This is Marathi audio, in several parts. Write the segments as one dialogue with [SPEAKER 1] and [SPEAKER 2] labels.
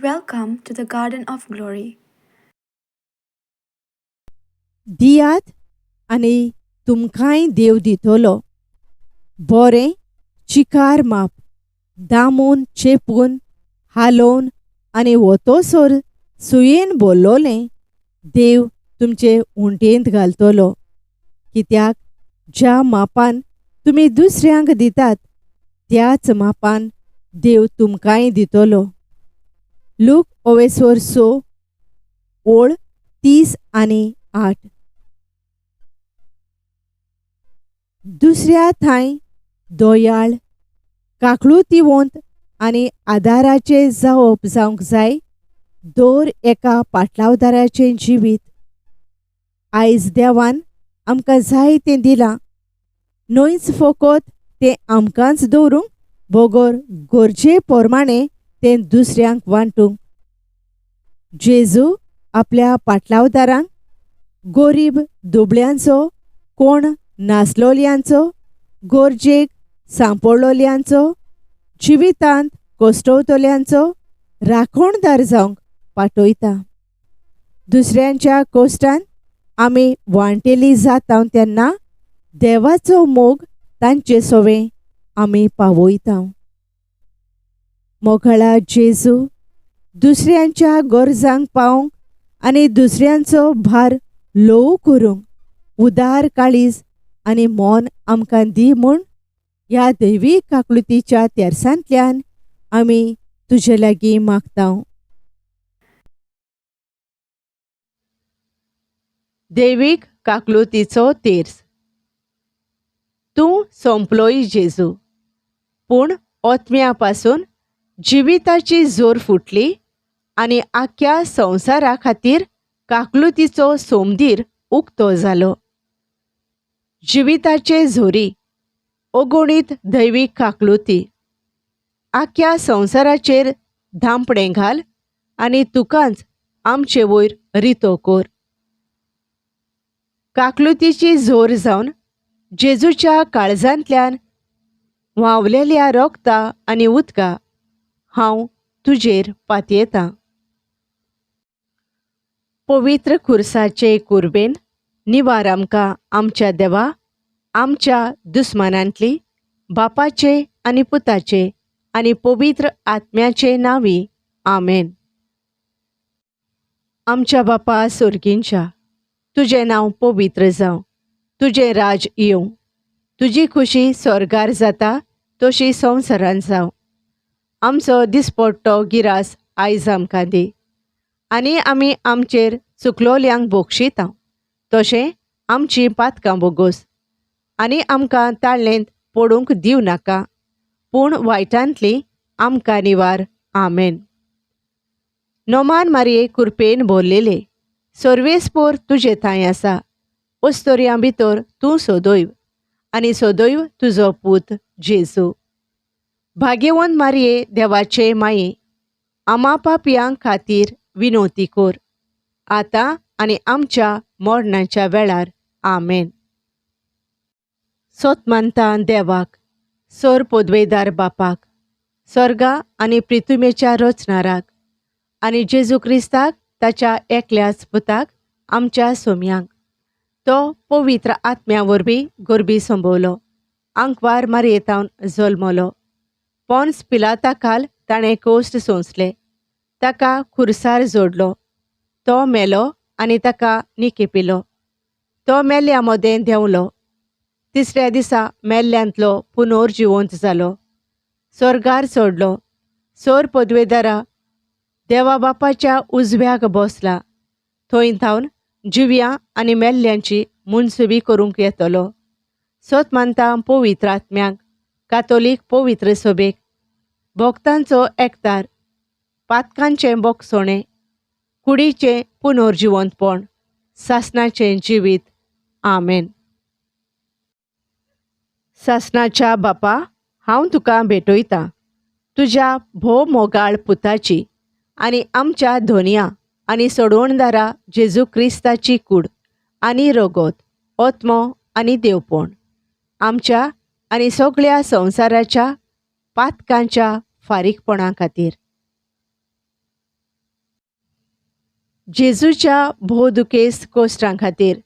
[SPEAKER 1] Welcome to the Garden of Glory.
[SPEAKER 2] दियात आनी तुमकांय देव दितलो. बरें चिकार माप दामून चेपून हालोवन आनी वतोसोर सुयेन बोल्लोलें देव तुमचे उंटेंत घालतलो. कित्याक ज्या मापान तुमी दुसऱ्यांक दितात त्याच मापान देव तुमकांय दितलो. लूक ओवेसोर 6 ओळ 30 आनी 8. दुसऱ्या थाय दोयाळ काकळुतीवंत आनी आदाराचे जावप जावंक जाय. दर एका पाटलावदाराचें जिवीत आयज देवान आमकां जाय तें दिलां. न्हयच फकत तें आमकांच दवरूंक बगर गरजे पोरमाणें तें दुसऱ्यांक वांटूंक. जेजू आपल्या पाटलावदारांक गरीब दुबळ्यांचो, कोण नासलोल्यांचो, गरजेक सांपडलोल्यांचो, जिवितांत कोश्टवतल्यांचो राखणदार जावंक पाठयता. दुसऱ्यांच्या कोश्टान आमी वांटेली जाता तेन्ना देवाचो मोग तांचे सोवें आमी पावयता. मोगाळा जेजू दुसऱ्यांच्या गरजांक पावंक आनी दुसऱ्यांचो भार ल्हव करूंक उदार काळीज आनी मोन आमकां दी म्हूण ह्या दैवीक काकळुतीच्या तेर्सांतल्यान आमी तुजे लागीं मागता. दैवीक काकळुतीचो तेर्स. तूं सोंपलोय जेजू, पूण ओतम्या पासून जिविताची जोर फुटली आनी आख्या संवसारा खातीर काकळुतीचो सोमदीर उक्तो जालो. जिविताचे झोरी अगणीत दैवीक काकळुती आख्या संवसाराचेर धांपणें घाल आनी तुकांच आमचे वयर रितो कोर. काकळुतीची झोर जावन जेजूच्या काळजांतल्यान व्हांवलेल्या रोगता आनी उदका हांव तुजेर पातयेतां. पवित्र खुर्साचे कुर्बेन निवार आमकां आमच्या देवा, आमच्या दुस्मानांतली बापाचे आनी पुताचे आनी पवित्र आत्म्याचे नांवी. आमेन. आमच्या बापा सुर्गींच्या, तुजें नांव पवित्र जावं. तुजें राज येवं. तुजी खुशी स्वर्गार जाता तशी संवसारांत जावं. आमचो दिसपट्टो गिरास आयज आमकां दी आनी आमी आमचेर चुकलोल्यांक बोगशिता तशें आमची पातकां बोगोस. आनी आमकां ताळणेंत पडूंक दिवं नाका, पूण वायटांतली आमकां निवार. आमेन. नोमान मारये कुरपेन भरलेले, सर्वेस्पोर तुजे थंय आसा. ओस्तोऱ्यां भितर तूं सोदोयव आनी सोदोयव तुजो पूत जेजू. भाग्यवंत मारये देवाचे माये, आमा पापयांक खातीर विनोती कोर, आतां आनी आमच्या मोडणाच्या वेळार. आमेन. सोतमानता देवाक, सोर पोदवेदार बापाक, स्वर्गा आनी पृथ्वीच्या रचणाराक आनी जेजू क्रिस्ताक ताच्या एकल्याच पुताक आमच्या सोम्यांक, तो पवित्र आत्म्या वरवीं गरबी संभोवलो, आंकवार मारयेतावन जल्मलो, पोन्स पिलाता खाल ताणें कोश्ट सोंसले, ताका खुर्सार जोडलो, तो मेलो आनी ताका निकेपिलो, तो मेल्ल्या मोदें देंवलो, तिसऱ्या दिसा मेल्ल्यांतलो पुनर्जिवंत जालो, स्वर्गार चडलो, सोर पदवेदारा देवा बापाच्या उजव्याक बसला, थंय थावन जिव्यां आनी मेल्ल्यांची मुनसुबी करूंक येतलो. सोतमानता पवित्र आत्म्यांक, कातोलीक पवित्र सभेक, भक्तांचो एकतार, पातकांचें बोगसोणें, कुडीचें पुनर्जिवंतपण, सासणाचें जिवीत. आमेन. सासणाच्या बापा, हांव तुका भेटयतां तुज्या भोव मोगाळ पुताची आनी आमच्या धोनया आनी सोडवणदारा जेजू क्रिस्ताची कूड आनी रगत, ओत्मो आनी देवपण आमच्या आनी सगळ्या संवसाराच्या पातकांच्या फारीकपणा खातीर. जेजूच्या भोवदुकेस्त कोश्टां खातीर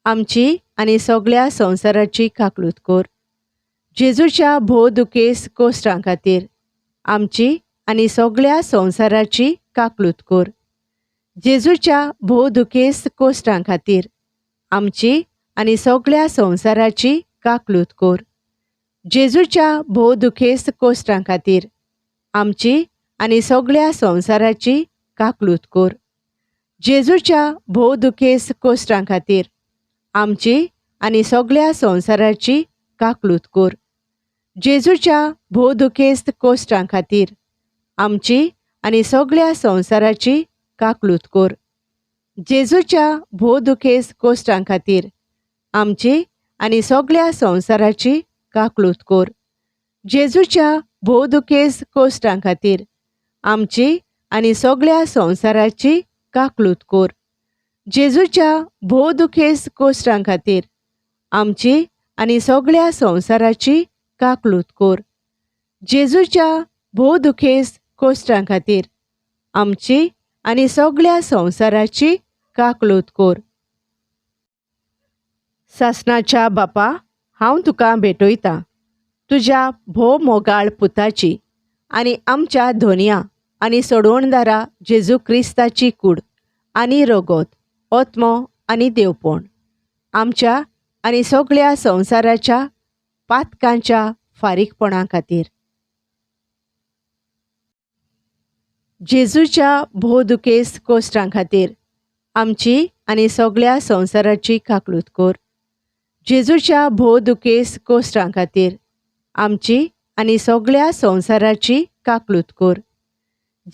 [SPEAKER 2] आमची आनी सगळ्या संवसाराची काकलूत कर. जेजूच्या भोवदुकेस्त कोश्टां खातीर आमची आनी सगळ्या संवसाराची काकलूत कर. जेजूच्या भोवदुकेस्त कोश्टां खातीर आमची आनी सगळ्या संवसाराची काकलूत कर. जेजूच्या भोवदुकेस्त कोश्टां खातीर आमची आनी सगळ्या संवसाराची काकलूत कर. जेजूच्या भोवदुकेस्त कोश्टां खातीर आमची आनी सगळ्या संवसाराची काकलूत कर. जेजूच्या भोवदुकेस्त कोश्टां खातीर आमची आनी सगळ्या संवसाराची काकलूत कर. जेजूच्या भोवदुकेस्त कोश्टां खातीर आमची आनी सगळ्या संवसाराची काकलूत कर. जेजूच्या भोवदुकेस्त कोश्टां खातीर आमची आनी सगळ्या संवसाराची काकलूत कर. जेजूच्या भोवदुकेस्त कोश्टां खातीर आमची आनी सगळ्या संवसाराची काकलूत कर. जेजूच्या भोवदुकेस्त कोश्टां खातीर आमची आनी सगळ्या संवसाराची काकलूत कर. सासणाच्या बापा, हांव तुका भेटयतां तुज्या भोव मोगाळ पुताची आनी आमच्या धोनया आनी सोडवणदारा जेजू क्रिस्ताची कूड आनी रगत, ओत्मो आनी देवपण आमच्या आनी सगळ्या संवसाराच्या पातकांच्या फारीकपणा खातीर. जेजूच्या भोवदुकेस्त कोश्टां खातीर आमची आनी सगळ्या संवसाराची काकलूत कर. जेजूच्या भोवदुकेस्त कोश्टां खातीर आमची आनी सगळ्या संवसाराची काकलूत कर.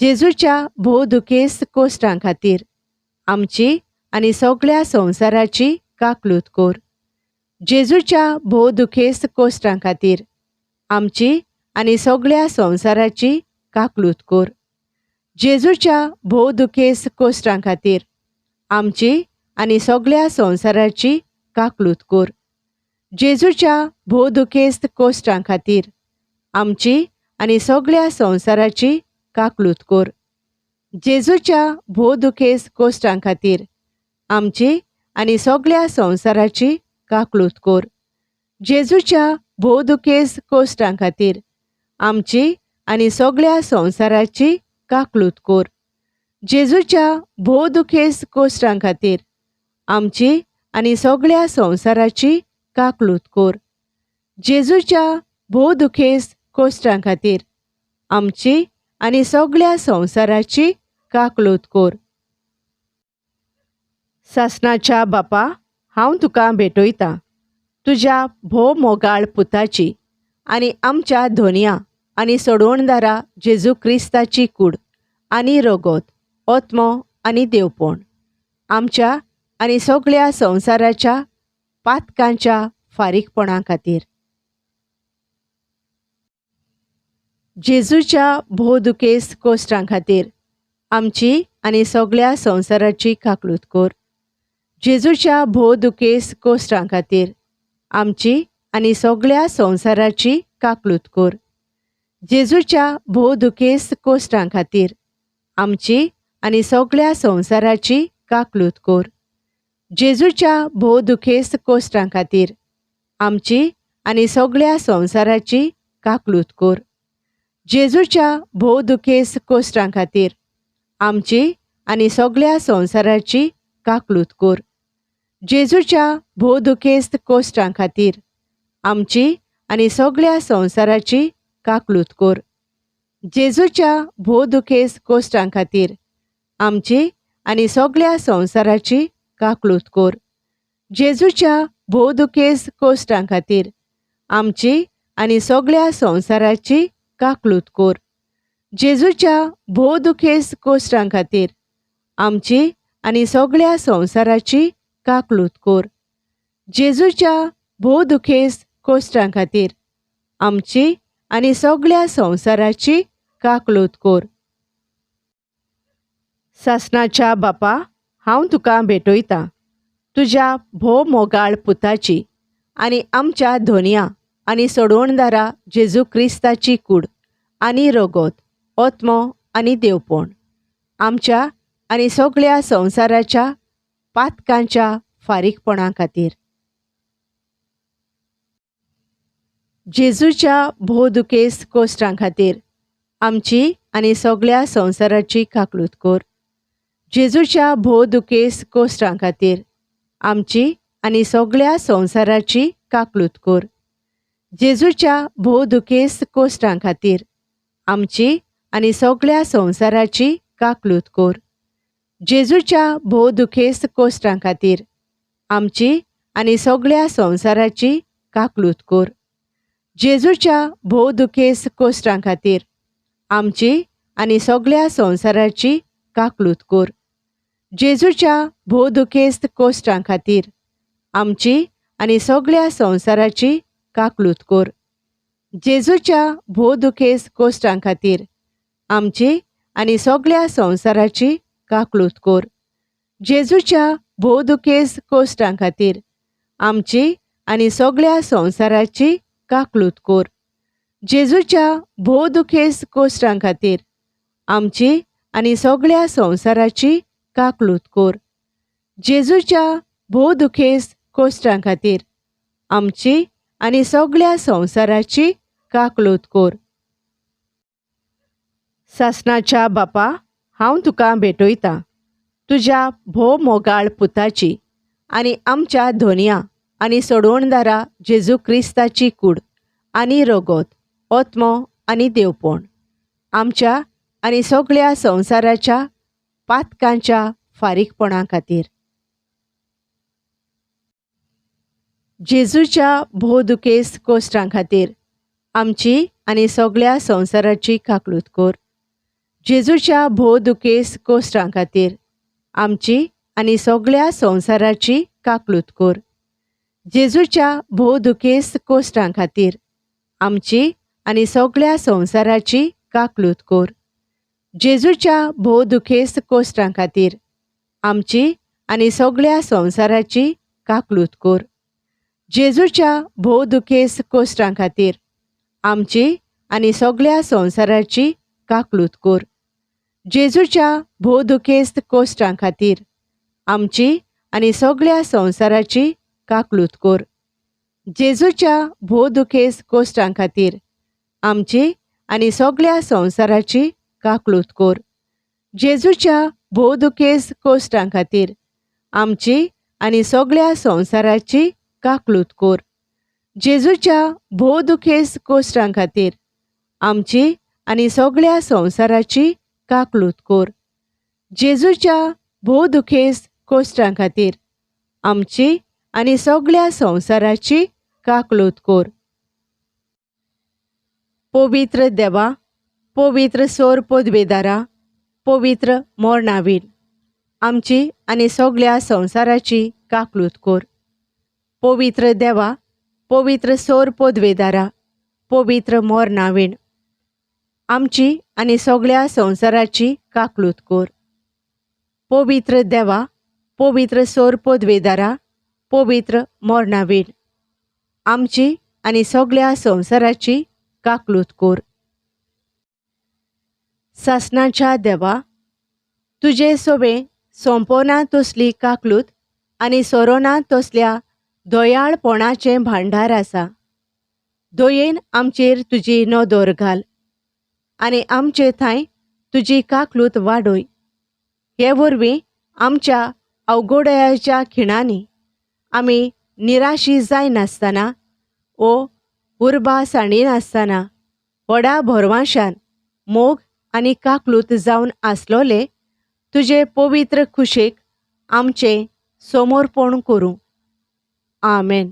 [SPEAKER 2] जेजूच्या भोवदुकेस्त कोश्टां खातीर आमची आनी सगळ्या संवसाराची काकलूत कर. जेजूच्या भोवदुकेस्त कोश्टां खातीर आमची आनी सगळ्या संवसाराची काकलूत कर. जेजूच्या भोवदुकेस्त कोश्टां खातीर आमची आनी सगळ्या संवसाराची काकलूत कर. जेजूच्या भोवदुकेस्त कोश्टां खातीर आमची आनी सगळ्या संवसाराची काकलूत कर. जेजूच्या भोवदुकेस्त कोश्टां खातीर आमची आनी सगळ्या संवसाराची काकलूत कर. जेजूच्या भोवदुकेस्त कोश्टां खातीर आमची आनी सगळ्या संवसाराची काकलूत कर. जेजूच्या भोवदुकेस्त कोश्टां खातीर आमची आनी सगळ्या संवसाराची काकलूत कर. जेजूच्या भोवदुकेस्त कोश्टां खातीर आमची आनी सगळ्या संवसाराची काकलूत कर. सासणाच्या बापा, हांव तुका भेटयतां तुज्या भोव मोगाळ पुताची आनी आमच्या धोनया आनी सोडवणदारा जेजू क्रिस्ताची कूड आनी रगत, ओत्मो आनी देवपण आमच्या आनी सगळ्या संवसाराच्या पातकांच्या फारीकपणा खातीर. जेजूच्या भोवदुकेस्त कोश्टां खातीर आमची आनी सगळ्या संवसाराची काकलूत कर. जेजूच्या भोवदुकेस्त कोश्टां खातीर आमची आनी सगळ्या संवसाराची काकलूत कर. जेजूच्या भोवदुकेस्त कोश्टां खातीर आमची आनी सगळ्या संवसाराची काकलूत कर. जेजूच्या भोवदुकेस्त कोश्टां खातीर आमची आनी सगळ्या संवसाराची काकलूत कर. जेजूच्या भोवदुकेस्त कोश्टां खातीर आमची आनी सगळ्या संवसाराची काकलूत कर. जेजूच्या भोवदुकेस्त कोश्टां खातीर आमची आनी सगळ्या संवसाराची काकलूत कर. जेजूच्या भोवदुकेस्त कोश्टां खातीर आमची आनी सगळ्या संवसाराची काकलूत कर. जेजूच्या भोवदुकेस्त कोश्टां खातीर आमची आनी सगळ्या संवसाराची काकलूत कर. जेजूच्या भोवदुकेस्त कोश्टां खातीर आमची आनी सगळ्या संवसाराची काकलूत कर. जेजूच्या भोवदुकेस्त कोश्टां खातीर आमची आनी सगळ्या संवसाराची काकलूत कर. सासणाच्या बापा, हांव तुका भेटयतां तुज्या भोव मोगाळ पुताची आनी आमच्या धोनया आनी सोडवणदारा जेजू क्रिस्ताची कूड आनी रगत, ओत्मो आनी देवपण आमच्या आनी सगळ्या संवसाराच्या पातकांच्या फारीकपणा खातीर. जेजूच्या भोवदुखेस्त कोश्टां खातीर आमची आनी सगळ्या संवसाराची काकलूत कर. जेजूच्या भोवदुखेस्त कोश्टां खातीर आमची आनी सगळ्या संवसाराची काकलूत कर. जेजूच्या भोवदुखेस्त कोश्टां खातीर आमची आनी सगळ्या संवसाराची काकलूत कर. जेजूच्या भोवदुखेस्त कोश्टां खातीर आमची आनी सगळ्या संवसाराची काकलूत कर. जेजूच्या भोवदुखेस्त कोश्टां खातीर आमची आनी सगळ्या संवसाराची काकलूत कर. जेजूच्या भोवदुखेस्त कोश्टां खातीर आमची आनी सगळ्या संवसाराची काकलूत कर. जेजूच्या भोवदुखेस्त कोश्टां खातीर आमची आनी सगळ्या संवसाराची काकलूत कर. जेजूच्या भोवदुखेस्त कोश्टां खातीर आमची आनी सगळ्या संवसाराची काकलूत कर. जेजूच्या भोवदुखेस्त कोश्टां खातीर आमची आनी सगळ्या संवसाराची काकलूत कर. जेजूच्या भोवदुखेस्त कोश्टां खातीर आमची आनी सगळ्या संवसाराची काकलूत कर. सासणाच्या बापा, हांव तुका भेटयतां तुज्या भोव मोगाळ पुताची आनी आमच्या धोनया आनी सोडवणदारा जेजू क्रिस्ताची कूड आनी रगत, ओत्मो आनी देवपण आमच्या आनी सगळ्या संवसाराच्या पातकांच्या फारीकपणा खातीर. जेजूच्या भोवदुखेस्त कोश्टां खातीर आमची आनी सगळ्या संवसाराची काकलूत कर. जेजूच्या भोवदुखेस्त कोश्टां खातीर आमची आनी सगळ्या संवसाराची काकलूत कर. जेजूच्या भोवदुखेस्त कोश्टां खातीर आमची आनी सगळ्या संवसाराची काकलूत कर. जेजूच्या भोवदुखेस्त कोश्टां खातीर आमची आनी सगळ्या संवसाराची काकलूत कर. जेजूच्या भोवदुखेस्त कोश्टां खातीर आमची आनी सगळ्या संवसाराची काकलूत कर. जेजूच्या भोवदुखेस्त कोश्टां खातीर आमची आनी सगळ्या संवसाराची काकलूत कर. जेजूच्या भोवदुखेस्त कोश्टां खातीर आमची आनी सगळ्या संवसाराची काकलूत कर. जेजूच्या भोवदुखेस्त कोश्टां खातीर आमची आनी सगळ्या संवसाराची काकलूत कर. जेजूच्या भोवदुखेस्त कोश्टां खातीर आमची आनी सगळ्या संवसाराची काकलूत कर. जेजूच्या भोवदुखेस्त कोश्टां खातीर आमची आनी सगळ्या संवसाराची काकलूत कर. पवित्र देवा, पवित्र सोर पदवेदारा, पवित्र मोरनावीन आमची आनी सगळ्या संवसाराची काकलूत कर. पवित्र देवा, पवित्र सोर पदवेदारा, पवित्र मोरनावीन आमची आनी सगळ्या संवसाराची काकलूत कर. पवित्र देवा, पवित्र सोर पदवेदारा, पवित्र मोरनावीन आमची आनी सगळ्या संवसाराची काकलूत कर. सासणाच्या देवा, तुजे सोबे सोंपोना तसली काकलूत आनी सोरोना तसल्या दोयाळपणाचें भांडार आसा. दयेन आमचेर तुजी नदर घाल आनी आमचे थंय तुजी काकलूत वाडय. हे वरवीं आमच्या अवघडयाच्या खिणांनी आमी निराशी जायनासतना ओ उर्बा साणीनासतना व्हडा भरवशान मोग आनी काकलूत जावन आसलोले तुजे पवित्र खुशेक आमचें समर्पण करूं. आमेन.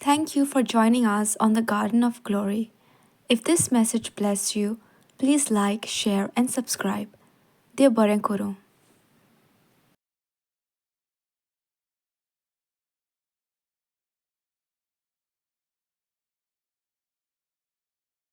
[SPEAKER 1] Thank you for joining us on the Garden of Glory. If this message blessed you, please like, share, and subscribe. देव बरें करूं.